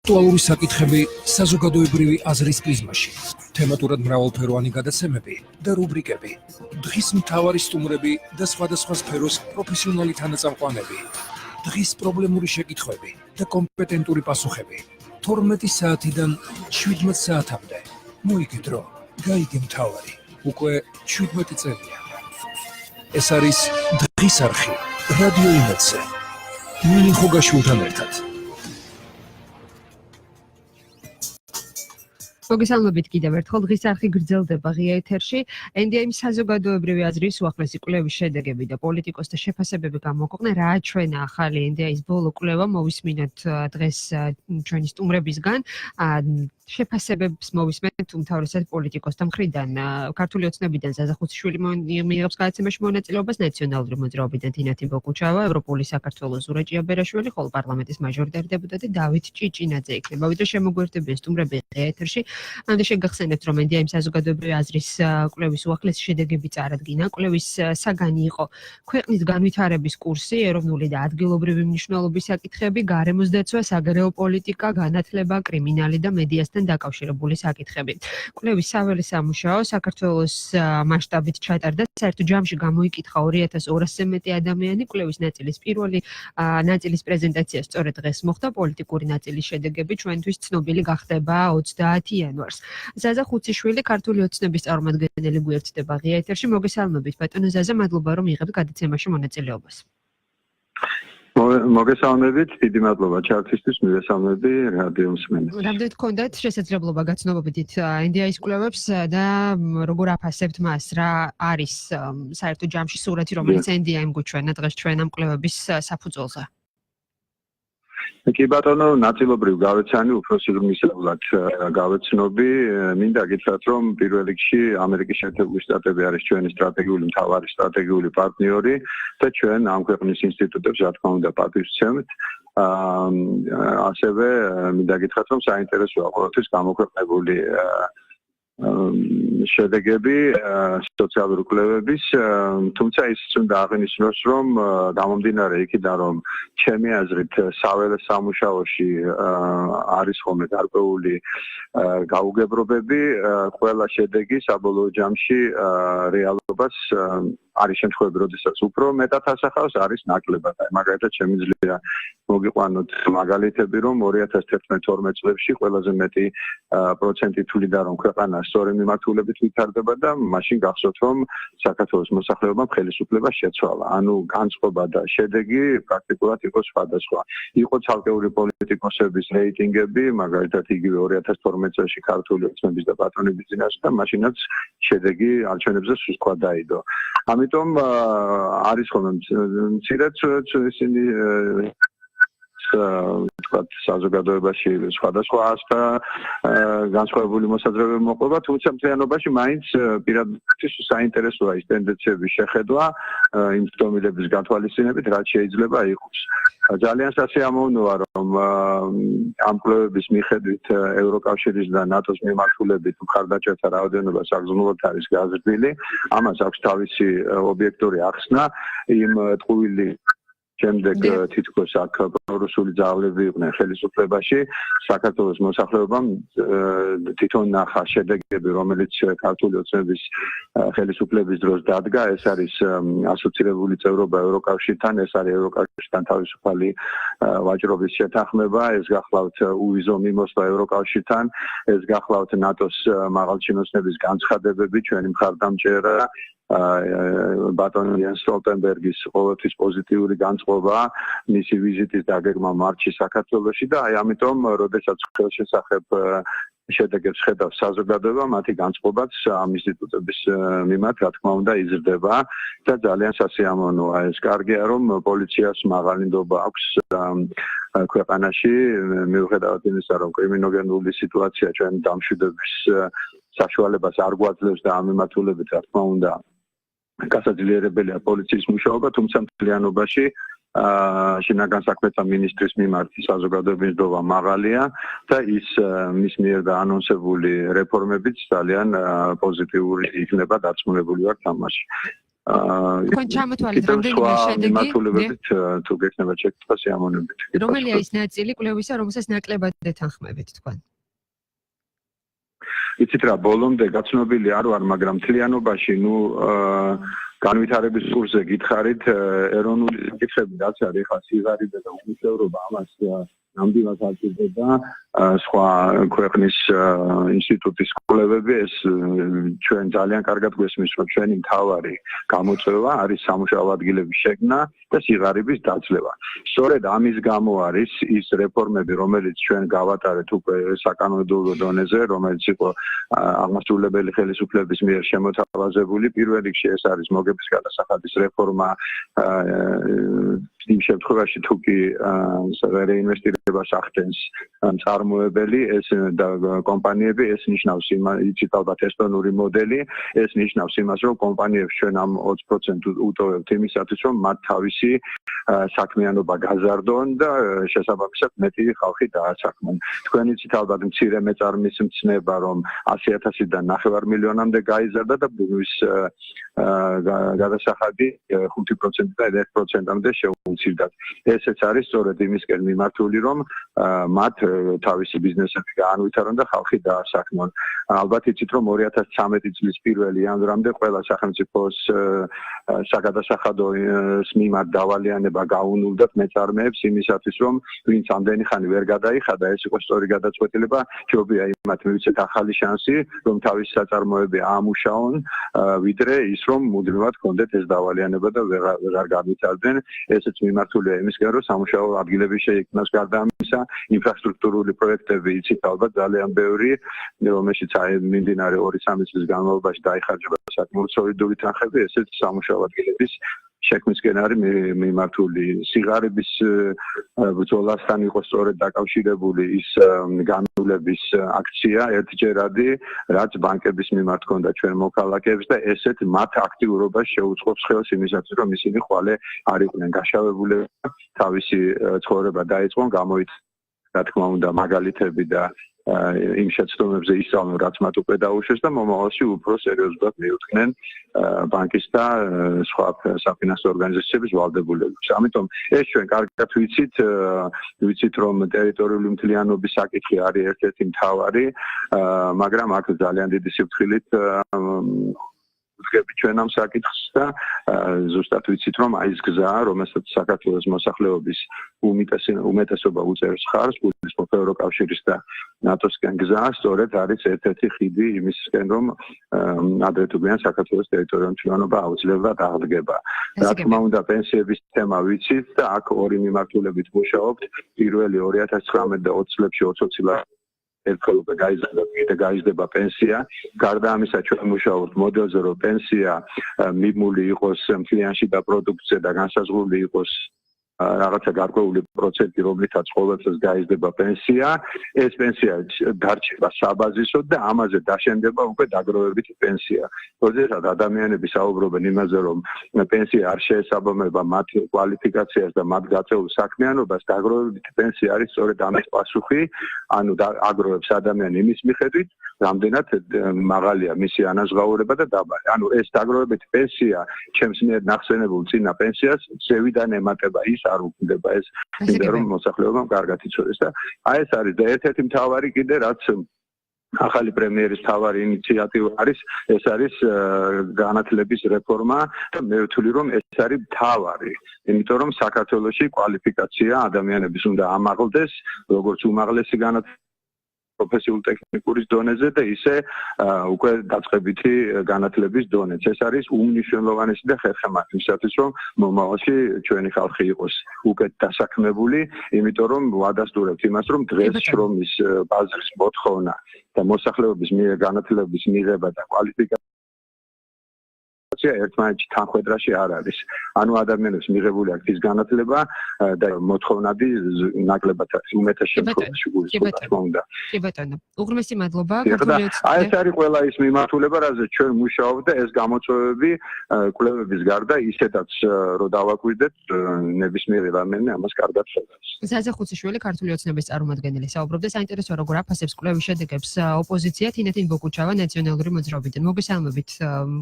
Aktuალური საკითხები საზოგადოებრივი აზრის პრიზმაში. თემატურად მრავალფეროვანი გადაცემები და რუბრიკები. დღის მთავარი სტუმრები და სხვადასხვა სფეროს პროფესიონალი თანაწამყვანები. დღის პრობლემური შეკითხვები და კომპეტენტური პასუხები. 12 საათიდან 17 საათამდე. მოიგე დრო, გაიგე მთავარი. უკვე 17 წელია. ეს არის დღის არხი, რადიო იმედზე. ნინი ხუგაშვილთან ერთად. მოგესალმებით კიდევ ერთხელ დღის არხი გრძელდება ღია ეთერში. NDI საზოგადოებრივი აზრის უახლესი კვლევის შედეგები და პოლიტიკოსთა შეფასებები გამოქვეყნე რა აჩვენა ახალი NDI-ის ბოლო კვლევამ მოვისმინოთ დღეს ჩვენი სტუმრებისგან. შეფასებებს მოვისმენთ უმთავრესად პოლიტიკოსთა მხრიდან. ქართული ოცნებიდან ზაზა ხუციშვილი მიიღებს გადაცემაში მონაწილეობას, ნაციონალური მოძრაობიდან თინათინ ბოკუჩავა, ევროპული საქართველოს ზურა ჭიაბერაშვილი, ხოლო პარლამენტის მაჟორიტარი დეპუტატი დავით ჭიჭინაძე იქნება. ვიდრე შემოგვერთებიან სტუმრები ღია ეთერში. ამიტომ შეგახსენებთ, რომ NDI საზოგადოებრივი აზრის კვლევის უახლესი შედეგები წარადგინა. კვლევის საგანი იყო ქვეყნის განვითარების კურსი, ეროვნული და ადგილობრივი მნიშვნელობის საკითხები, გარემოს დაცვა, საგარეო პოლიტიკა, განათლება, კრიმინალი და მედიასთან დაკავშირებული საკითხები. კვლევის საველე სამუშაო საქართველოს მასშტაბით ჩატარდა. საერთო ჯამში გამოიკითხა 2200-ზე მეტი ადამიანი. კვლევის ნაწილის პირველი ნაწილის პრეზენტაცია სწორედ დღეს მოხდა. პოლიტიკური ნაწილის შედეგები ჩვენთვის ცნობილი გახდება 30 იანვარს. ზაზა ხუციშვილი ქართული ოცნების წარმომადგენელი გვერდდება ღია ეთერში. მოგესალმებით ბატონო ზაზა, მადლობა რომ იღებთ გადაცემაში მონაწილეობას. მოგესალმებით, დიდი მადლობა ჩართვისთვის, მივესალმები რადიო მსმენელს. რამდენად გქონდათ შესაძლებლობა გაცნობობდით NDI-ის კვლევებს და როგორ აფასებთ მას, რა არის საერთო ჯამში სურათი, რომელიც NDI-მ გვიჩვენა დღეს ჩვენ ამ კვლევების საფუძველზე? კი ბატონო, ნაწილობრივ გავეცანი, უფრო სიღრმისეულად გავეცნობი. მინდა გითხრათ, რომ პირველ რიგში ამერიკის შეერთებული შტატები არის ჩვენი სტრატეგიული მთავარი სტრატეგიული პარტნიორი და ჩვენ ამ ქვეყნის ინსტიტუტებს რა თქმა უნდა პატივს ვცემთ. ასევე მინდა გითხრათ, რომ საინტერესოა ყოველთვის გამოქვეყნებული შედეგები სოციალური კვლევების, თუმცა ის უნდა აღინიშნოს, რომ გამომდინარე იქიდან, რომ ჩემი აზრით საველე სამუშაოში არის ხოლმე გარკვეული გაუგებრობები, ყველა შედეგი საბოლოო ჯამში რეალობას არის შემთხვევები, როდესაც უფრო მეტად ასახავს, არის ნაკლებად. მაგალითად, შემიძლია მოგიყვანოთ მაგალითები, რომ 2011-12 წლებში ყველაზე მეტი პროცენტი თვლიდა, რომ ქვეყანა სწორი მიმართულებით ვითარდება და მაშინ გახსოვთ, რომ საქართველოს მოსახლეობამ ხელისუფლება შეცვალა. ანუ განწყობა და შედეგი პრაქტიკულად იყო სხვადასხვა. იყო ცალკეული პოლიტიკოსების რეიტინგები, მაგალითად იგივე 2012 წელს ქართული ოცნების და პატრონების წინაშე და მაშინაც შედეგი არჩევნებზე სულ სხვა დაიდო. ამიტომ არის ხოლმე მცირედ ისინი თქვათ საზოგადოებაში სხვადასხვა ასთა განსხვავებული მოსაზრებები მოყვება, თუმცა მთლიანობაში მაინც პირადად საინტერესოა ის ტენდენციების შეხედვა იმ ცდომილების გათვალისწინებით, რაც შეიძლება იყოს. ძალიან სასიამოვნოა, რომ ამ კვლევების მიხედვით ევროკავშირის და ნატოს მიმართულებით მხარდაჭერათა რაოდენობა საგრძნობლად არის გაზრდილი. ამას აქვს თავისი ობიექტური ახსნა. იმ ტყუილი შემდეგ თითქოს აქ პრორუსული ძალები იყვნენ ხელისუფლებაში. საქართველოს მოსახლეობამ თვითონ ნახა შედეგები, რომელიც ქართული ოცნების ხელისუფლების დროს დადგა. ეს არის ასოცირებული წევრობა ევროკავშირთან, ეს არის ევროკავშირთან თავისუფალი ვაჭრობის შეთანხმება, ეს გახლავთ უვიზო მიმოსვლა ევროკავშირთან, ეს გახლავთ ნატოს მაღალჩინოსნების განცხადებები, ჩვენი მხარდამჭერა ბატონი იან სტოლტენბერგის ყოველთვის პოზიტიური განწყობა, მისი ვიზიტის დაგეგმა მარტში საქართველოში და აი ამიტომ, როდესაც ხელშესახებ შედეგებს ხედავს საზოგადოება, მათი განწყობაც ამ ინსტიტუტების მიმართ, რა თქმა უნდა, იზრდება და ძალიან სასიამოვნოა. ეს კარგია, რომ პოლიციას მაღალი ნდობა აქვს ქვეყანაში, მიუხედავად იმისა, რომ კრიმინოგენული სიტუაცია ჩვენ დამშვიდობის საშუალებას არ გვაძლევს და ამ მიმართულებით, რა თქმა უნდა, გასაძლიერებელია პოლიციის მუშაობა, თუმცა მთლიანობაში შინაგან საქმეთა მინისტრის მიმართ საზოგადოების ნდობა მაღალია და ის მის მიერ დაანონსებული რეფორმებიც ძალიან პოზიტიური იქნება, დარწმუნებული ვარ თამაში. თქვენ ჩამოთვალეთ რამდენიმე შედეგი მიმართულებებით თუ გექნება შეკითხვა სიამოვნებით. რომელია ის ნაწილი კვლევისა, რომელსაც ნაკლებად ეთანხმებით თქვენ? იცით რა, ბოლომდე გაცნობილი არ ვარ, მაგრამ მთლიანობაში, განვითარების კურსზე გითხარით, ეროვნული საკითხები რაც არის, ხა სიღარიბე და უმუშევრობა ამას ნამდვილად აკეთებდა სხვა ქვეყნის ინსტიტუტის კვლევები, ეს ჩვენ ძალიან კარგად გვესმის, რომ ჩვენი მთავარი გამოწვევა არის სამუშაო ადგილების შექმნა და სიღარიბის დაძლევა. სწორედ ამის გამო არის ის რეფორმები, რომელიც ჩვენ გავატარეთ უკვე საკანონმდებლო დონეზე, რომელიც იყო აღმასრულებელი ხელისუფლების მიერ შემოთავაზებული. პირველ რიგში ეს არის მოგების გადასახადის რეფორმა, იმ შემთხვევაში თუ კი რეინვესტირებას ახდენს მწარმოებელი, ეს კომპანიები, ეს ნიშნავს იცით ალბათ ესტონური მოდელი, ეს ნიშნავს იმას, რომ კომპანიებს ჩვენ ამ 20% უტოვებთ იმისათვის, რომ მათ თავისი საქმიანობა გაზარდონ და შესაბამისად მეტი ხალხი დაასაქმონ. თქვენ იცით ალბათ მცირე მეწარმის მცნება, რომ 100,000-დან 9 მილიონამდე გაიზარდა და ბუნების გადასახადი 5% და 1%-მდე შეუცირდათ. ესეც არის სწორედ იმისკენ მიმართული, რომ მათ თავისი ბიზნესები გაანვითარონ და ხალხი დაასაქმონ. ალბათ იცით, რომ 2013 წლის 1 იანვრამდე ყველა სახელმწიფოს საგადასახადო მიმართ დავალიანება გაუნულდათ მეწარმეებს იმისათვის, რომ ვინც ამდენი ხანი ვერ გადაიხადა, ეს იყო სწორი გადაწყვეტილება, ჯობია იმათ მივიცეთ ახალი შანსი, რომ თავისი საწარმოები აამუშაონ, ვიდრე ის, რომ მუდმივად ჰქონდეთ ეს დავალიანება და ვეღარ განვითარდნენ. ესეც მიმართულია იმისკენ, რომ სამუშაო ადგილების შეიქმნას გარდა ამისა, ინფრასტრუქტურული პროექტები იცით ალბათ ძალიან ბევრი, რომელშიც მიმდინარე 2-3 წლის განმავლობაში დაიხარჯება საკმაოდ სოლიდური თანხები, ესეც სამუშაო ადგილების შექმნისკენ არის მიმართული. სიღარიბის ბრძოლასთან იყო სწორედ დაკავშირებული ის განვლების აქცია ერთჯერადი, რაც ბანკების მიმართ ჰქონდა ჩვენ მოქალაქეებს და ესეთ მათ აქტიურობას შეუწყობს ხელს იმისათვის, რომ ისინი ხვალე არ იყვნენ გაშავებული, თავისი ცხოვრება დაიწყონ, გამოიცა რა თქმა უნდა მაგალითები და იმ შეცდომებზე ისწავლონ, რაც მათ უკვე დაუშვეს და მომავალში უფრო სერიოზულად მიუძღნენ ბანკის და სხვა საფინანსო ორგანიზაციების ვალდებულებას. ამიტომ ეს ჩვენ კარგად ვიცით, რომ ტერიტორიული მთლიანობის საკითხი არის ერთ-ერთი მთავარი, მაგრამ აქ ძალიან დიდი სიფრთხილით ვდგები ჩვენ ამ საკითხს და ზუსტად ვიცით, რომ აი ეს გზა, რომელსაც საქართველოს მოსახლეობის უმეტესობა უწევს ხარს, გულისხმობ ევროკავშირის და ნატოსკენ გზა, სწორედ არის ერთ-ერთი ხიდი იმისკენ, რომ ადრე თუ გვიან საქართველოს ტერიტორიული მთლიანობა აუცილებლად აღდგება. რა თქმა უნდა, პენსიების თემა ვიცით და აქ ორი მიმართულებით მუშაობთ. პირველი 2019 და 20 წლებში 20 ლარი ერთხელ უკვე გაიზარდა, კიდე გაიზრდება პენსია. გარდა ამისა, ჩვენ მუშაობთ მოდელზე, რომ პენსია მიმული იყოს მთლიანში და პროდუქტზე და განსაზღვრული იყოს რაღაცა გარკვეული პროცენტი, რომლითაც ყოველწელს გაიზრდება პენსია. ეს პენსია დარჩება საბაზისოდ და ამაზე დაშენდება უკვე დაგროვებითი პენსია. როდესაც ადამიანები საუბრობენ იმაზე, რომ პენსია არ შეესაბამება მათ კვალიფიკაციას და მათ გაწეულ საქმიანობას, დაგროვებითი პენსია არის სწორედ ამის პასუხი, ანუ აგროვებს ადამიანი იმის მიხედვით, რამდენად მაღალია მისი ანაზღაურება და დაბალი. ანუ ეს დაგროვებითი პენსია ჩემს მიერ ნახსენებულ წინა პენსიას ზევიდან ემატება, ის არ უქმდება, ეს მინდა რომ მოსახლეობამ კარგად იცოდეს და აი ეს არის და ერთ-ერთი მთავარი კიდე რაც ახალი პრემიერის მთავარი ინიციატივა არის, ეს არის განათლების რეფორმა და მე ვთვლი, რომ ეს არის მთავარი, იმიტომ რომ საქართველოში კვალიფიკაცია ადამიანების უნდა ამაღლდეს, როგორც უმაღლესი განათლება პროფესიულ ტექნიკური დონეზე და ისე უკვე დაწყებითი განათლების დონეც. ეს არის უმნიშვნელოვანესი და ხერხემალი იმისათვის, რომ მომავალში ჩვენი ხალხი იყოს უკეთ დასაქმებული, იმიტომ რომ ვადასტურებთ იმას, რომ დღეს შრომის ბაზრის მოთხოვნა და მოსახლეობის მიერ განათლების მიღება და კვალიფიკაცია ერთმანეთში თანხვედრაში არ არის. ანუ ადამიანებს მიღებული აქვს ის განათლება და მოთხოვნადი ნაკლებად არის უმეტეს შემთხვევაში გულისხმობს, რა თქმა უნდა. კი ბატონო, უღრმესი მადლობა. აი ეს არის ყველა ის მიმართულება, რაზეც ჩვენ მუშაობთ და ეს გამოწვევები კვლევების გარდა ისედაც რომ დავაკვირდეთ, ნებისმიერ ადამიანი ამას კარგად ხედავს. ზაზა ხუციშვილი, ქართული ოცნების წარმომადგენელი, საუბრობდა საინტერესო როგორ აფასებს კვლევის შედეგებს ოპოზიცია თინათინ ბოკუჩავა ნაციონალური მოძრაობიდან. მოგესალმებით,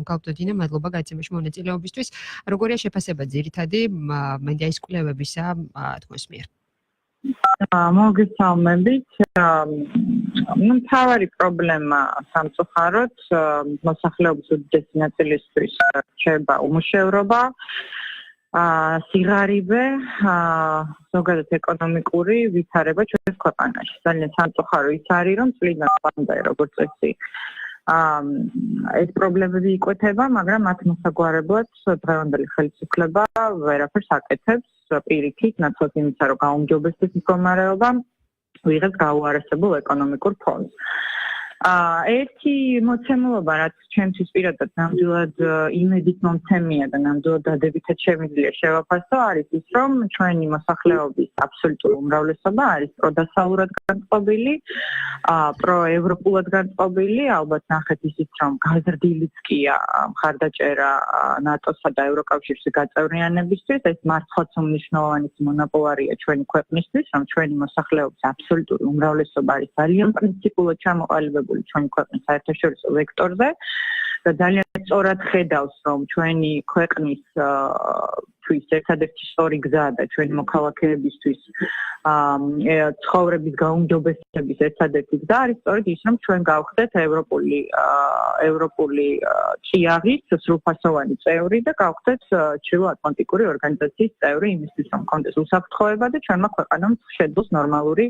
გალბტოდინა, მადლობა გაცემაში მონაწილეობისთვის. როგორია შეფასება ძირითადი NDI-ის კვლევებისა თქვენს მიერ? მოგესალმებით. მთავარი პრობლემა სამწუხაროდ მოსახლეობის უდიდესი ნაწილისთვის რჩება უმუშევრობა, სიღარიბე, ზოგადად ეკონომიკური ვითარება ჩვენს ქვეყანაში. ძალიან სამწუხარო ის არის, რომ წლიდან წლამდე როგორც წესი ეს პრობლემები იკვეთება, მაგრამ მათ მოსაგვარებლად დღევანდელი ხელისუფლება ვერაფერს აკეთებს. პირიქით, ნაცვლად იმისა, რომ გაუმჯობესდეს მდგომარეობა, ვიღებს გაუარესებულ ეკონომიკურ ფონს. ერთი მოცემულობა, რაც ჩემთვის პირადად ნამდვილად იმედით მომცემია და ნამდვილად დადებითად შემიძლია შევაფასო, არის ის, რომ ჩვენი მოსახლეობის აბსოლუტური უმრავლესობა არის პროდასავლურად განწყობილი, პროევროპულად განწყობილი, ალბათ ნახეთ ისიც, რომ გაზრდილიც კია მხარდაჭერა ნატოსა და ევროკავშირში გაწევრიანებისთვის, ეს მართლაც უმნიშვნელოვანი მონოპოლარია ჩვენი ქვეყნისთვის, რომ ჩვენი მოსახლეობის აბსოლუტური უმრავლესობა არის ძალიან პრინციპულად ჩამოყალიბებული ჩვენი ქვეყნის საერთაშორისო ვექტორზე და ძალიან სწორად ხედავს, რომ ჩვენი ქვეყნის ერთადერთი სწორი გზა და ჩვენი მოქალაქეებისთვის ცხოვრების გაუმჯობესების ერთადერთი გზა არის სწორედ ის, რომ ჩვენ გავხდეთ ევროპული ჭიაღის სრულფასოვანი წევრი და გავხდეთ ჩრდილოატლანტიკური ორგანიზაციის წევრი იმისთვის, რომ კონდეს უსაფრთხოება და ჩვენმა ქვეყანამ შეძლოს ნორმალური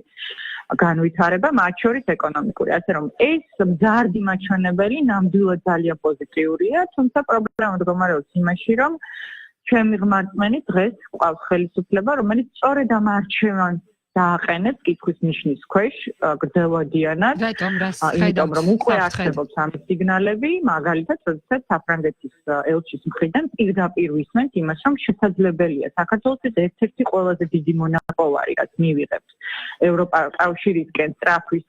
განვითარება, მათ შორის ეკონომიკური. ასე რომ ეს მზარდი მაჩვენებელი ნამდვილად ძალიან პოზიტიურია, თუმცა პრობლემა მდგომარეობს იმაში, რომ ჩემი ღმერთმენი დღეს ყავს ხელისუფლება, რომელიც სწორედ ამ არჩევანს დააყენებს კითხვის ნიშნის ქვეშ გრძელვადიანად. იმიტომ რომ უკვე არსებობს ამ სიგნალები, მაგალითად, როდესაც საფრანგეთის ელჩის მხრიდან პირდაპირ ვისმენთ იმას, რომ შესაძლებელია საქართველოს ერთ-ერთი ყველაზე დიდი მონოპოლარი, რაც მივიღებთ ევროკავშირისკენ სწრაფვის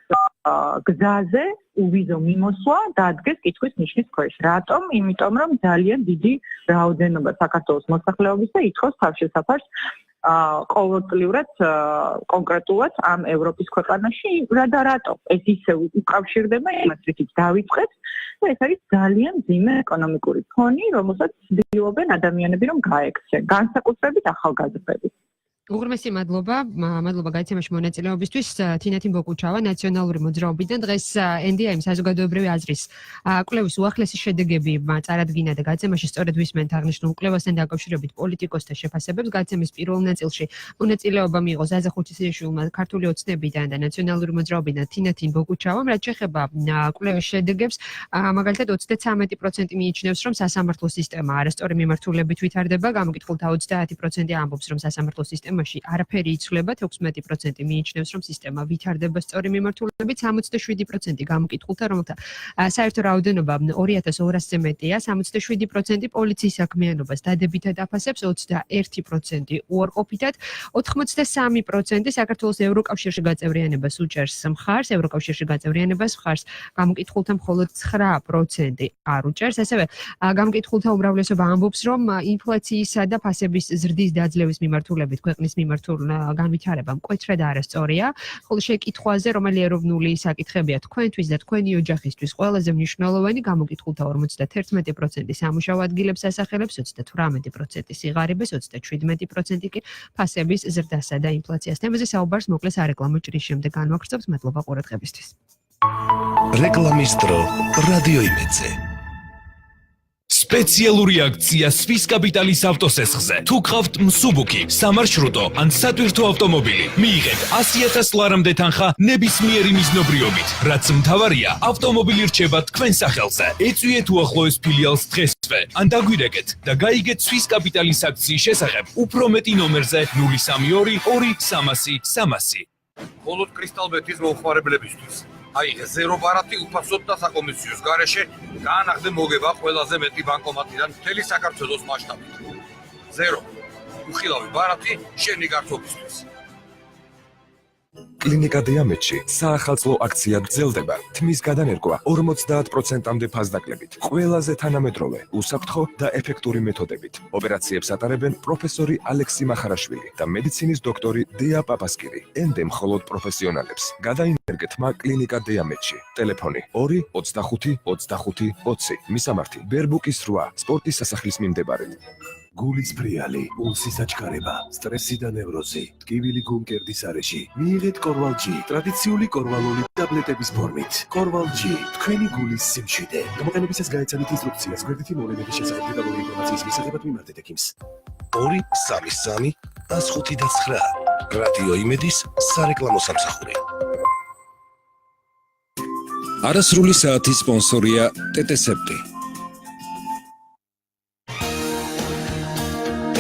გზაზე, uvizო მიმოსვლა დადგეს კითხვის ნიშნის ქვეშ. რატომ? იმიტომ რომ ძალიან დიდი რაოდენობა საქართველოს მოსახლეობის და ითხოვს თავშესაფარს ყოველწლიურად კონკრეტულად ამ ევროპის ქვეყანაში და რატო ეს ისე უკავშირდება იმას, რითიც დავიწყეთ და ეს არის ძალიან მძიმე ეკონომიკური ფონი, რომელსაც ცდილობენ ადამიანები რომ გაექცენ, განსაკუთრებით ახალგაზრდები. უღრმესი მადლობა გაიცემაში მონაწილეობისთვის. თინათინ ბოკუჩავა ნაციონალური მოძრაობიდან დღეს NDI საზოგადოებრივი აზრის კვლევის უახლესი შედეგები წარადგინა და გაცემაში სწორედ ვისმენთ აღნიშნულ კვლევასთან დაკავშირებით პოლიტიკოსთა შეფასებებს. გაცემის პირველ ნაწილში მონაწილეობა მიიღო ზაზა ხუციშვილმა ქართული ოცნებიდან და ნაციონალური მოძრაობიდან თინათინ ბოკუჩავამ, რაც შეეხება კვლევის შედეგებს, მაგალითად 33% მიიჩნევს, რომ სასამართლო სისტემა არასწორი მიმართულებით ვითარდება, გამოკითხულთა 30% ამბობს, რომ სასამართლო სისტემა არაფერი იცვლება, 16% მიიჩნევს, რომ სისტემა ვითარდება სწორი მიმართულებით, 67% გამოკითხულთა, რომელთა საერთო რაოდენობა 2200-ზე მეტია, 67% პოლიციის საქმიანობას დადებითად აფასებს, 21% უარყოფითად, 83% საქართველოს ევროკავშირში გაწევრიანებას უჭერს მხარს, ევროკავშირში გაწევრიანებას მხარს, გამოკითხულთა მხოლოდ 9% არ უჭერს. ასევე გამოკითხულთა უმრავლესობა ამბობს, რომ ინფლაციისა და ფასების ზრდის დაძლევის მიმართულებით ქვეყნის მიმართულ განვითარება მკვეთრად არასწორია, ხოლო შეკითხვაზე, რომელი ეროვნული საკითხებია თქვენთვის და თქვენი ოჯახისთვის ყველაზე მნიშვნელოვანი, გამოკითხულთა 51% სამუშაო ადგილებს ასახელებს, 38% სიღარიბეს, 37% კი ფასების ზრდასა და ინფლაციას. თემაზე საუბარს მოკლეს არეკლამო ჭრის შემდეგ განვაგრძობთ. მადლობა ყურადღებისთვის. რეკლამის დრო რადიო იმედზე. სპეციალური აქცია სვის კაპიტალის ავტოსესხზე. თუ გყავთ მსუბუქი, სამარშრუტო ან სატვირთო ავტომობილი, მიიღეთ 100,000 ლარამდე თანხა ნებისმიერი მიზნობრიობით. რაც მთავარია, ავტომობილი რჩება თქვენ სახელზე. ეწვიეთ უახლოეს ფილიალს დღესვე, ან დაგვირეკეთ და გაიგეთ სვის კაპიტალის აქციის შესახებ უფრო მეტი ნომერზე 032 2 300 300. მხოლოდ კრისტალბეთის მომხმარებლებისთვის. აი, ზერო ბარათი უფასოდ და საკომისიოს გარეშე გაანახდე მოგება ყველაზე მეტი ბანკომატიდან მთელი საქართველოს მასშტაბით. ზერო. უხილავი ბარათი შენი გართობისთვის. კლინიკა დიამეტში საახალწლო აქცია გრძელდება. თმის გადანერგვა 50%-მდე ფასდაკლებით. ყველაზე თანამედროვე, უსაფრთხო და ეფექტური მეთოდებით. ოპერაციებს ატარებენ პროფესორი ალექსი მახარაშვილი და მედიცინის დოქტორი დია პაპასკირი. ენდე მხოლოდ პროფესიონალებს. გადაინერგეთ მა კლინიკა დიამეტში. ტელეფონი 2 25 25 20. მისამართი ბერბუკის 8 სპორტის სასახლის მიმდებარედ. გულის ფრიალი, პულსის აჩქარება, სტრესი და ნევროზი, ტკივილი გულმკერდის არეში. მიიღეთ კორვალჯი, ტრადიციული კორვალული ტაბლეტების ფორმით. კორვალჯი, თქვენი გულის სიმშვიდე. გამოყენებისას გაეცადეთ ინსტრუქციას, გვერდითი მოვლენების შესახებ დეტალური ინფორმაციის მისაღებად მიმართეთ ექიმს. 233 105 რადიო იმედის სარეკლამო სამსახური. არასრული საათის სპონსორია ტეტესეპტი.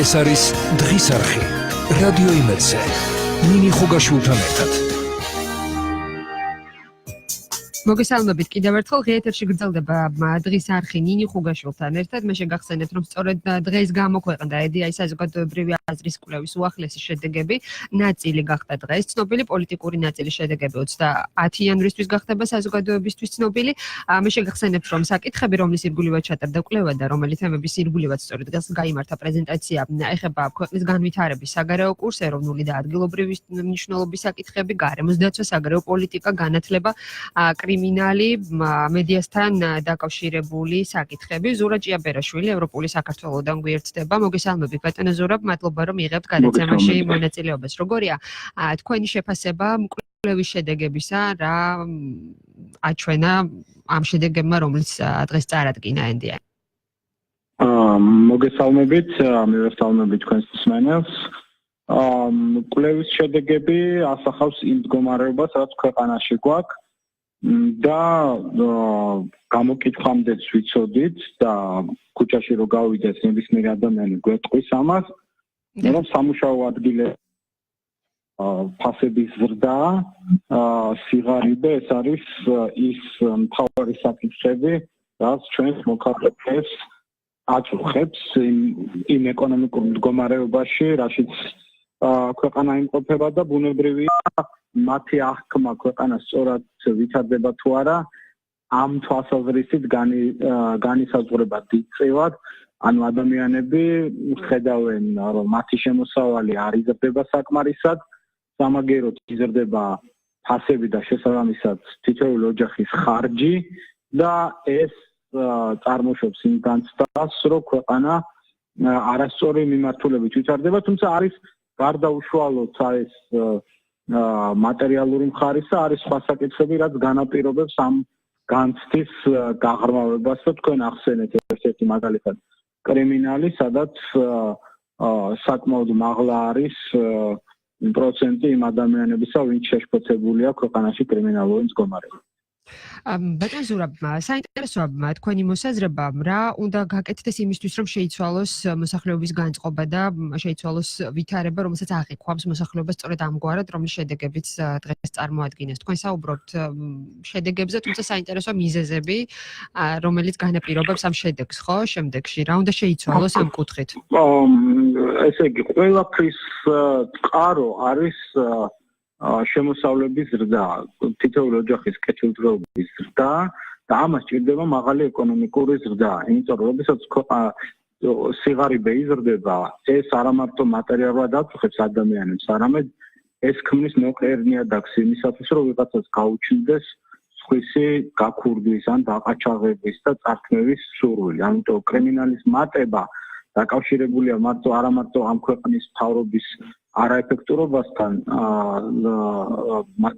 ეს არის დღის არხი რადიო იმედზე ნინი ხუგაშვილთან ერთად. მოგესალმებით კიდევ ერთხელ ღიეთერში გრძელდება დღის არხი ნინი ხუგაშვილთან ერთად. მე შეგახსენებთ რომ სწორედ დღეს გამოქვეყნდა NDI საზოგადოებრივი აზრის კვლევის უახლესი შედეგები. ნაწილი გახდა დღეს ცნობილი, პოლიტიკური ნაწილი შედეგები 30 იანვრისთვის გახდება საზოგადოებისთვის ცნობილი. მე შეგახსენებთ რომ საკითხები რომლის ირგვლივად ჩატარდა კვლევა და რომელი თემების ირგვლივად სწორედ დღეს გაიმართა პრეზენტაცია ეხება ქვეყნის განვითარების საგარეო კურსს, ეროვნული და ადგილობრივი მნიშვნელობის საკითხები, გარემოს დაცვა, საგარეო პოლიტიკა, განათლება, კრიმინალი, მედიასთან დაკავშირებული საკითხები. ზურა ჭიაბერაშვილი ევროპული საქართველოსდან გვერდდება. მოგესალმებით ბატონო ზურა, მადლობა რომ იღებთ გადაცემაში მონაწილეობას. როგორია თქვენი შეფასება კვლევის შედეგებისა, რა აჩვენა ამ შედეგებმა, რომელიც დღეს წარადგინა NDI? მოგესალმებით, მივესალმებით თქვენს მსმენელს. კვლევის შედეგები ასახავს იმ მდგომარეობას, რაც ქვეყანაში გვაქვს. და გამოკითხვამდეც ვიცოდით და ქუჩაში რო გავიდეს ნებისმიერი ადამიანი გვეტყვის ამას, რომ სამუშაო ადგილზე ფასების ზრდა, სიღარიბე, ეს არის ის მთავარი საკითხები, რაც ჩვენს მოქალაქეებს აწუხებს იმ ეკონომიკურ მდგომარეობაში, რაშიც ქვეყანა იმყოფება და ბუნებრივია მათი აღქმა ქვეყანას სწორად ვითარდება თუ არა ამ თვალსაზრისით განისაზღვრება დიდწილად, ანუ ადამიანები ხედავენ რომ მათი შემოსავალი არ იზრდება საკმარისად, სამაგეროდ იზრდება ფასები და შესაბამისად თითოეული ოჯახის ხარჯი და ეს წარმოშობს იმ განცდას, რომ ქვეყანა არასწორი მიმართულებით ვითარდება, თუმცა არის გარდა უშუალოდ ეს მატერიალური მხარისა, არის სხვა საკითხები, რაც განაპირობებს ამ განცდის გაღრმავებას და თქვენ ახსენეთ ერთ-ერთი მაგალითად კრიმინალი, სადაც საკმაოდ მაღლა არის პროცენტი იმ ადამიანებისა, ვინც შეშფოთებულია ქვეყანაში კრიმინალური მდგომარეობით. ბატონ ზურა, საინტერესოა თქვენი მოსაზრება, რა უნდა გაკეთდეს იმისთვის, რომ შეიცვალოს მოსახლეობის განწყობა და შეიცვალოს ვითარება, რომელსაც აღიქვამს მოსახლეობას სწორედ ამგვარად, რომლის შედეგებიც დღეს წარმოადგენს. თქვენ საუბრობთ შედეგებზე, თუმცა საინტერესოა მიზეზები, რომელიც განაპირობებს ამ შედეგს, ხო? შემდეგში რა უნდა შეიცვალოს ამ კუთხით? ესე იგი, ყველაფრის წყარო არის შემოსავლების ზრდა, თითოეული ოჯახის კეთილდღეობის ზრდა და ამას ჭირდება მაღალი ეკონომიკური ზრდა. იმიტომ რომ როდესაც სიღარიბე იზრდება, ეს არა მარტო მატერიალურად აწუხებს ადამიანებს, არამედ ეს ქმნის მოყერნიადაქს იმისათვის, რომ ვიღაცას გაუჩნდეს სხვისი გაქურდვის ან დაყაჩაღების და წართმევის სურვილი. ამიტომ კრიმინალის მატება დაკავშირებულია არა მარტო ამ ქვეყნის მთავრობის არაეფექტურობასთან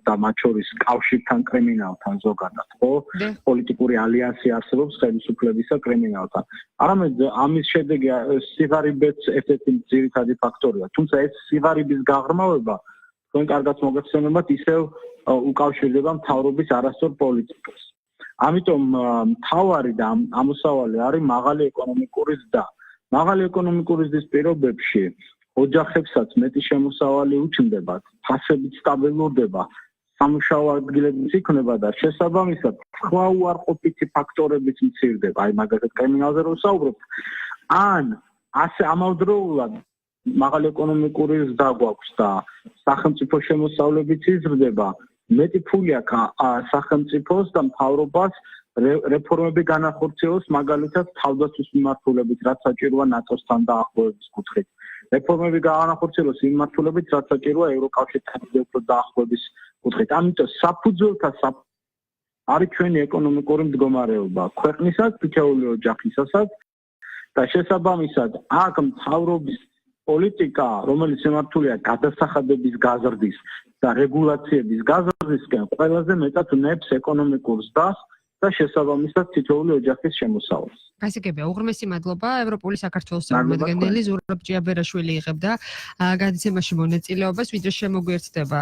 და მათ შორის კავშირთან კრიმინალთან ზოგადად, ხო? პოლიტიკური ალიანსი არსებობს ხელისუფლებისა კრიმინალთან. არამედ ამის შედეგი სიღარიბეც ერთ-ერთი ძირითადი ფაქტორია. თუმცა ეს სიღარიბის გაღრმავება თქვენ კარგად მოგეხსენებათ, ისევ უკავშირდება მთავრობის არასწორ პოლიტიკას. ამიტომ მთავარი და ამოსავალი არის მაღალი ეკონომიკური ზრდა. მაღალი ეკონომიკური ზრდის პირობებში ოჯახებსაც მეტი შემოსავალი უჩნდებათ, ფასებიც სტაბილურდება, სამუშაო ადგილებიც იქნება და შესაბამისად სხვა უარყოფითი ფაქტორებიც მცირდება. აი მაგალითად კრიმინალზე რომ საუბრობთ, ან ასე ამავდროულად მაღალი ეკონომიკური ზრდა გვაქვს და სახელმწიფო შემოსავლებიც იზრდება, მეტი ფული აქვს სახელმწიფოს და მთავრობას რეფორმები განახორციელოს, მაგალითად თავდაცვის მიმართულებით, რაც საჭიროა ნატოსთან დაახლოების კუთხით. რეფორმები განახორციელოს იმ მიმართულებით, რაც საჭიროა ევროკავშირთან უფრო დაახლოების კუთხით. ამიტომ საფუძველთა არის ჩვენი ეკონომიკური მდგომარეობა, ქვეყნისაც, თითოეული ოჯახისასაც და შესაბამისად აქ მთავრობის პოლიტიკა, რომელიც შემართულია გადასახადების გაზრდის და რეგულაციების გაზრდისკენ, ყველაზე მეტად ნებს ეკონომიკურ ზრდას და შესაბამისად თითოეული ოჯახის შემოსავალს. გასაგებია, უღრმესი მადლობა. ევროპული საქართველოს წარმომადგენელი ზურა ჭიაბერაშვილი იღებდა გადაცემაში მონაწილეობას, ვიდრე შემოგვიერთდება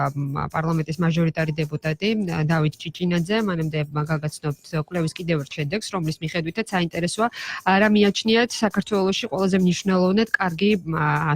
პარლამენტის მაჟორიტარი დეპუტატი დავით ჭიჭინაძე, მანამდე გაგაცნობთ კვლევის კიდევ ერთ შედეგს, რომლის მიხედვითაც საინტერესოა რა მიაჩნიათ საქართველოში ყველაზე მნიშვნელოვნად კარგი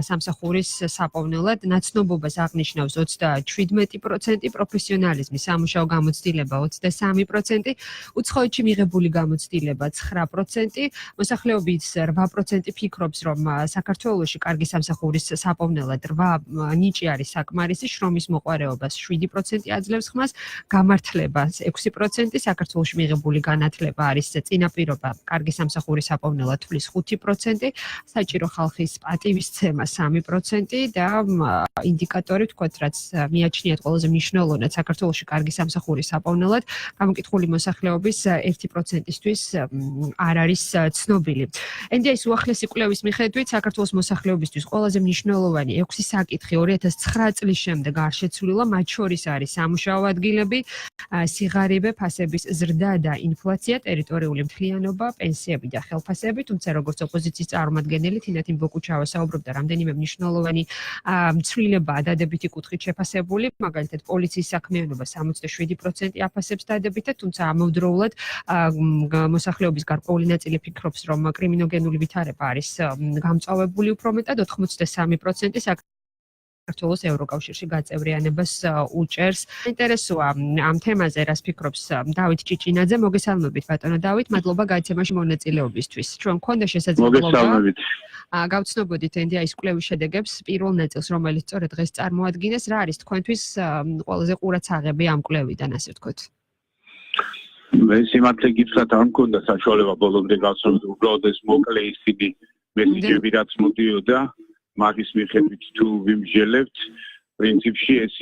სამსახურის საპოვნელად. ნაცნობობას აღნიშნავს 37%, პროფესიონალიზმი, სამუშაო გამოცდილება 23%, უცხოეთში მიღებული გამოცდილება 9%, მოსახლეობის 8% ფიქრობს, რომ საქართველოში კარგი სამსახურის საპოვნელად 8 ნიჭი არის საკმარისი, შრომის მოყვარეობას 7% აძლევს ხმას, გამართლებას 6%, საქართველოში მიღებული განათლება არის წინაპირობა კარგი სამსახურის საპოვნელად თვლის 5%, საჭირო ხალხის პატივისცემა 3% და ინდიკატორი თქვათ, რაც მიაჩნიათ ყველაზე მნიშვნელოვნად საქართველოში კარგი სამსახურის საპოვნელად, გამოკითხული მოსახლეობის 1%-ისთვის არ არის ცნობილი. NDI-ის უახლესი კვლევის მიხედვით საქართველოს მოსახლეობისთვის ყველაზე მნიშვნელოვანი 6 საკითხი 2009 წლის შემდეგ არ შეცვლილა, მათ შორის არის სამუშაო ადგილები, სიღარიბე, ფასების ზრდა და ინფლაცია, ტერიტორიული მთლიანობა, პენსიები და ხელფასები, თუმცა როგორც ოპოზიციის წარმომადგენელი თინათინ ბოკუჩავა საუბრობდა, რამდენიმე მნიშვნელოვანი ცვლილებაა დადებითი კუთხით შეფასებული, მაგალითად პოლიციის საქმიანობა 67% აფასებს დადებითად, თუმცა ამავდროულად მოსახლეობის გარკვეული ნაწილი ფიქრობს, რომ კრიმინოგენული ვითარება არის გამწვავებული უფრო მეტად, 83% საქართველოს ევროკავშირში გაწევრიანებას უჭერს. ინტერესოა ამ თემაზე რას ფიქრობს დავით ჭიჭინაძე. მოგესალმებით ბატონო დავით, მადლობა გადაცემაში მონაწილეობისთვის. ჩვენ გქონდა შესაძლებლობა გავცნობოდით NDI-ის კვლევის შედეგებს, პირველ ნაწილს, რომელიც სწორედ დღეს წარმოადგინეს, რა არის თქვენთვის ყველაზე ყურაცაღები ამ კვლევიდან, ასე ვთქვათ? მე სიმართლე გითხრათ, არ მქონდა საშუალება ბოლომდე გავცნობ, უბრალოდ ეს მოკლე ისინი მესიჯები რაც მოდიოდა, მაგის მიხედვით თუ ვიმსჯელებთ, პრინციპში ეს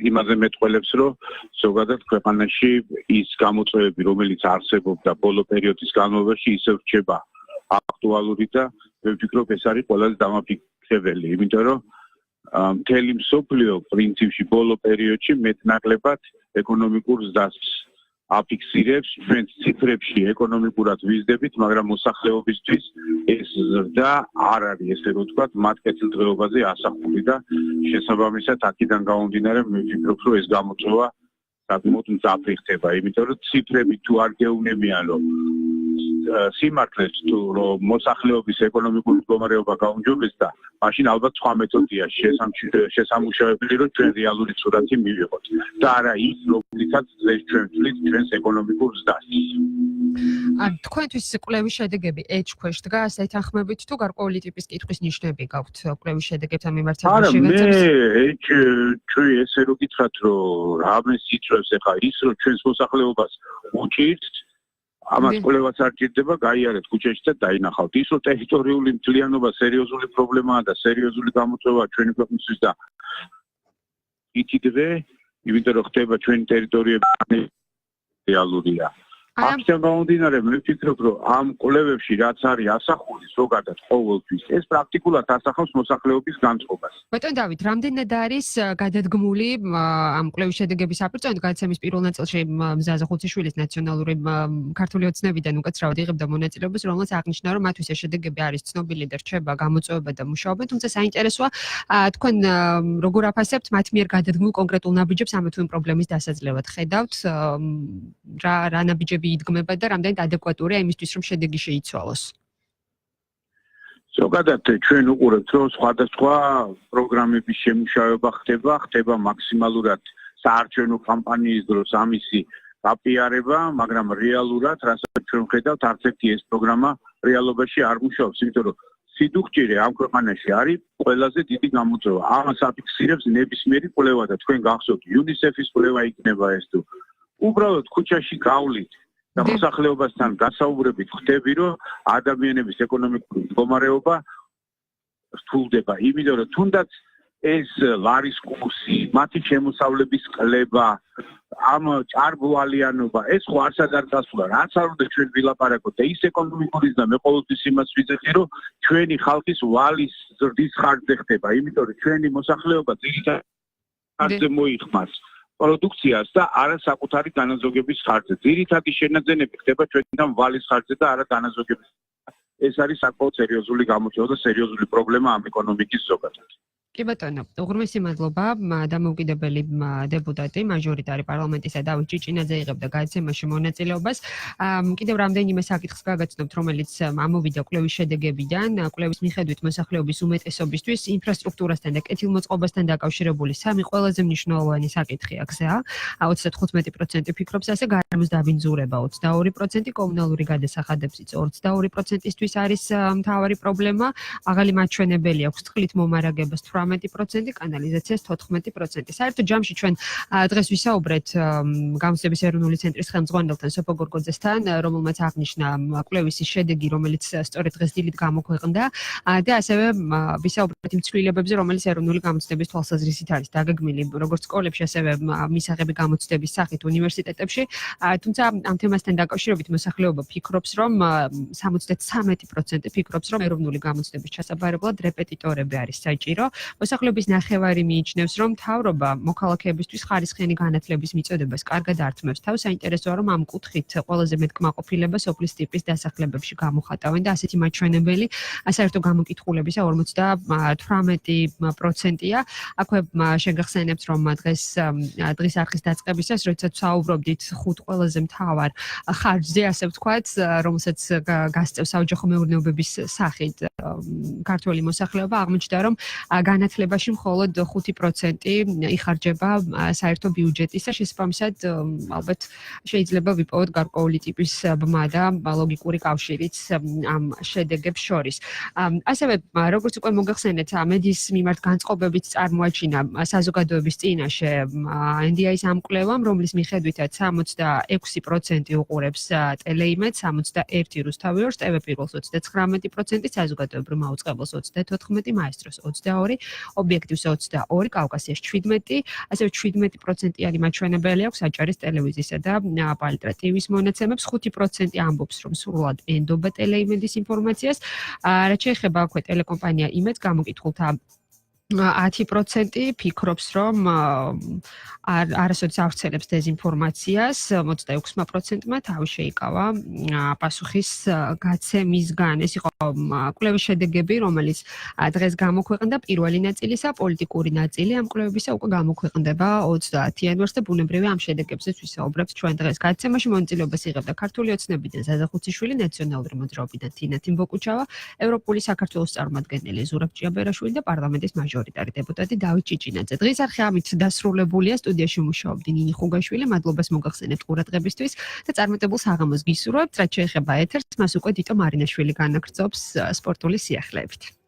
იმაზე მეტყველებს, რომ ზოგადად ქვეყანაში ის გამოწვევები, რომელიც არსებობდა ბოლო პერიოდის განმავლობაში, ისევ რჩება აქტუალური და მე ვფიქრობ, ეს არის ყველაზე დამაფიქრებელი, იმიტომ რომ მთელი მსოფლიო პრინციპში ბოლო პერიოდში მეტნაკლებად ეკონომიკურ ზრდას აფიქსირებს, ჩვენ ციფრებში ეკონომიკურად ვიზრდებით, მაგრამ მოსახლეობისთვის ეს ზრდა არ არის, ესე რომ ვთქვათ, მათ კეთილდღეობაზე ასახული და შესაბამისად აქედან გამომდინარე, მე ვფიქრობ, რომ ეს გამოწვევა საკმაოდ მძაფრი ხდება, იმიტომ რომ ციფრები თუ არ გეუბნებიან, რომ სიმართლეს თუ რომ მოსახლეობის ეკონომიკური მდგომარეობა გაუმჯობესდა, მაშინ ალბათ სხვა მეთოდია შესამუშავებელი, რომ ჩვენ რეალური სურათი მივიღოთ და არა ის, რომლითაც დღეს ჩვენ ვთვლით ჩვენს ეკონომიკურ ზრდას. თქვენთვის კვლევის შედეგები ეჭქვეშ დგას, ეთანხმებით თუ გარკვეული ტიპის კითხვის ნიშნები გაქვთ კვლევის შედეგებთან მიმართებით შეგაცემის? ჩვენ ესე რომ გითხრათ, რომ რამე სიწვევს ახლა ის, რომ ჩვენს მოსახლეობას უჭირთ ამას კვლევაც არ ჭირდება, გაიარეთ ქუჩაში და დაინახავთ. ის რომ ტერიტორიული მთლიანობა სერიოზული პრობლემაა და სერიოზული გამოწვევაა ჩვენი ქვეყნისთვის და ითიდღე, იმიტომ რომ ხდება ჩვენი ტერიტორიები რეალურია. აქედან გამომდინარე, მე ვფიქრობ, რომ ამ კვლევებში რაც არის ასახული ზოგადად ყოველთვის, ეს პრაქტიკულად ასახავს მოსახლეობის განწყობას. ბატონ დავით, რამდენად არის გადადგმული ამ კვლევის შედეგების აპრეცენტ გადაცემის პირველ ნაწილში ზაზა ხუციშვილის ნაციონალური ქართული ოცნებიდან უკაცრავად იღებდა მონაწილეობას, რომელსაც აღნიშნა, რომ მათთვის ეს შედეგები არის ცნობილი და რჩება გამოწვევა და მუშაობენ, თუმცა საინტერესოა თქვენ როგორ აფასებთ მათ მიერ გადადგმულ კონკრეტულ ნაბიჯებს ამა თუ იმ პრობლემის დასაძლევად ხედავთ, რა ნაბიჯები იდგმება და რამდენად ადეკვატურია იმისთვის, რომ შედეგი შეიცვალოს? ზოგადად ჩვენ უყურებთ, რომ სხვადასხვა პროგრამების შემუშავება ხდება მაქსიმალურად საარჩევნო კამპანიის დროს ამისი გაპიარება, მაგრამ რეალურად, რასაც ჩვენ ხედავთ, არც ერთი ეს პროგრამა რეალობაში არ მუშაობს, იმიტომ რომ სიდუხჭირე ამ ქვეყანაში არის ყველაზე დიდი გამოწვევა. ამას აფიქსირებს ნებისმიერი კვლევა და თქვენ გახსოვთ UNICEF-ის კვლევა იქნება ეს თუ უბრალოდ ქუჩაში გავლით და მოსახლეობასთან გასაუბრებით ხვდები, რომ ადამიანების ეკონომიკური მდგომარეობა რთულდება. იმიტომ რომ თუნდაც ეს ლარის კურსი, მათი შემოსავლების კლება, ამ ჭარბვალიანობა, ეს ხო არც არ გასულა, რაც არ უნდა ჩვენ ვილაპარაკოთ და ის ეკონომიკურის და მე ყოველთვის იმას ვიძახი, რომ ჩვენი ხალხის ვალის ზრდის ხარჯზე ხდება, იმიტომ რომ ჩვენი მოსახლეობა ძირითადად ხარჯზე მოიხმარს პროდუქციას და არა საკუთარი განაზოგების ხარჯზე. ძირითადი შენაძენები ხდება ჩვენთან ვალის ხარჯზე და არა განაზოგების. ეს არის საკმაოდ სერიოზული გამოწვევა და სერიოზული პრობლემა ამ ეკონომიკის ზოგადად. კი ბატონო, უღრმესი მადლობა. დამოუკიდებელი დეპუტატი, მაჟორიტარი პარლამენტისა დავით ჭიჭინაძე იღებდა გადაცემაში მონაწილეობას. კიდევ რამდენიმე საკითხს გაგაცნობთ, რომელიც ამოვიდა კვლევის შედეგებიდან. კვლევის მიხედვით მოსახლეობის უმეტესობისთვის ინფრასტრუქტურასთან და კეთილმოწყობასთან დაკავშირებული სამი ყველაზე მნიშვნელოვანი საკითხი აქზეა. 35% ფიქრობს ასე, გარემოს დაბინძურება 22%, კომუნალური გადასახადებიც 22%-ისთვის არის მთავარი პრობლემა. აღალი მაჩვენებელი აქვს წყლით მომარაგებას 18%, კანალიზაციას 14%. საერთოდ ჯამში ჩვენ დღეს ვისაუბრეთ გამოცდების ეროვნული ცენტრის ხელმძღვანელთან სოფო გორგოძესთან, რომელმაც აღნიშნა კვლევის შედეგი, რომელიც სწორედ დღეს დილით გამოქვეყნდა და ასევე ვისაუბრეთ იმ ცვლილებებზე, რომელიც ეროვნული გამოცდების თვალსაზრისით არის დაგეგმილი, როგორც სკოლებში, ასევე მისაღები გამოცდების სახით უნივერსიტეტებში. თუმცა ამ თემასთან დაკავშირებით მოსახლეობა ფიქრობს, რომ 73% ფიქრობს, რომ ეროვნული გამოცდების ჩასაბარებლად რეპეტიტორები არის საჭირო. მოსახლეობის ნახევარი მიიჩნევს, რომ მთავრობა მოქალაქეებისთვის ხარისხიანი განათლების მიწოდებას კარგად ართმევს. თავს საინტერესოა, რომ ამ კუთხით ყველაზე მეტ კმაყოფილება სოფლის ტიპის დასახლებებში გამოხატავენ და ასეთი მაჩვენებელი საერთო გამოკითხულებისა 58%-ია. აქვე შეგახსენებთ, რომ დღის არხის დაწყებისას, როდესაც საუბრობდით 5 ყველაზე მთავარ ხარჯზე, ასე ვთქვათ, რომელსაც გასწევს საოჯახო მეურნეობების სახით ქართული მოსახლეობა, აღმოჩნდა, რომ განათლებაში მხოლოდ 5% იხარჯება საერთო ბიუჯეტის და შესაბამისად ალბათ შეიძლება ვიპოვოთ გარკვეული ტიპის ბმა და ლოგიკური კავშირიც ამ შედეგებს შორის. ასევე როგორც უკვე მოგახსენეთ, მედიის მიმართ განწყობებით წარმოაჩინა საზოგადოების წინაშე NDI-ის ამ კვლევამ, რომლის მიხედვითაც 66% უყურებს ტელეიმედს, 61 რუსთავიორს, TV პირველს 39%, საზოგადოებრივ მაუწყებელს 34%, მაესტროს 22, ობიექტივს 22, კავკასიაში 17, ასევე 17%-იანი მაჩვენებელი აქვს აჭარის ტელევიზიისა და პალიტრა TV-ის მონაცემებს, 5% ამბობს, რომ სრულად ენდობა ტელეიმედის ინფორმაციას. რაც შეეხება აქვე ტელეკომპანია იმედს, გამოკითხულთა 10% ფიქრობს, რომ არასოდეს ავრცელებს დეზინფორმაციას, 26%-მა თავი შეიკავა პასუხის გაცემისგან. ეს იყო კვლევის შედეგები, რომელიც დღეს გამოქვეყნდა. პირველი ნაწილისა, პოლიტიკური ნაწილი ამ კვლევებისა უკვე გამოქვეყნდება 30-იანვარს და ბუნებრივია ამ შედეგებზეც ვისაუბრებთ ჩვენ დღეს. გადაცემაში მონაწილეობას იღებდა ქართული ოცნებიდან ზაზა ხუციშვილი, ნაციონალური მოძრაობიდან თინათინ ბოკუჩავა, ევროპული საქართველოს წარმომადგენელი ზურა ჭიაბერაშვილი და პარლამენტის მაჟორიტარი დეპუტატი დავით ჭიჭინაძე. დღის არხი ამით დასრულებულია. სტუდიაში მუშაობდი ნინი ხუგაშვილი. მადლობას მოგახსენებთ ყურადღებისთვის და წარმატებულ საღამოს გისურვებთ. რაც შეეხება ეთერს, მას უკვე დიტო მარინაშვილი განაგრძობს სპორტული სიახლეებით.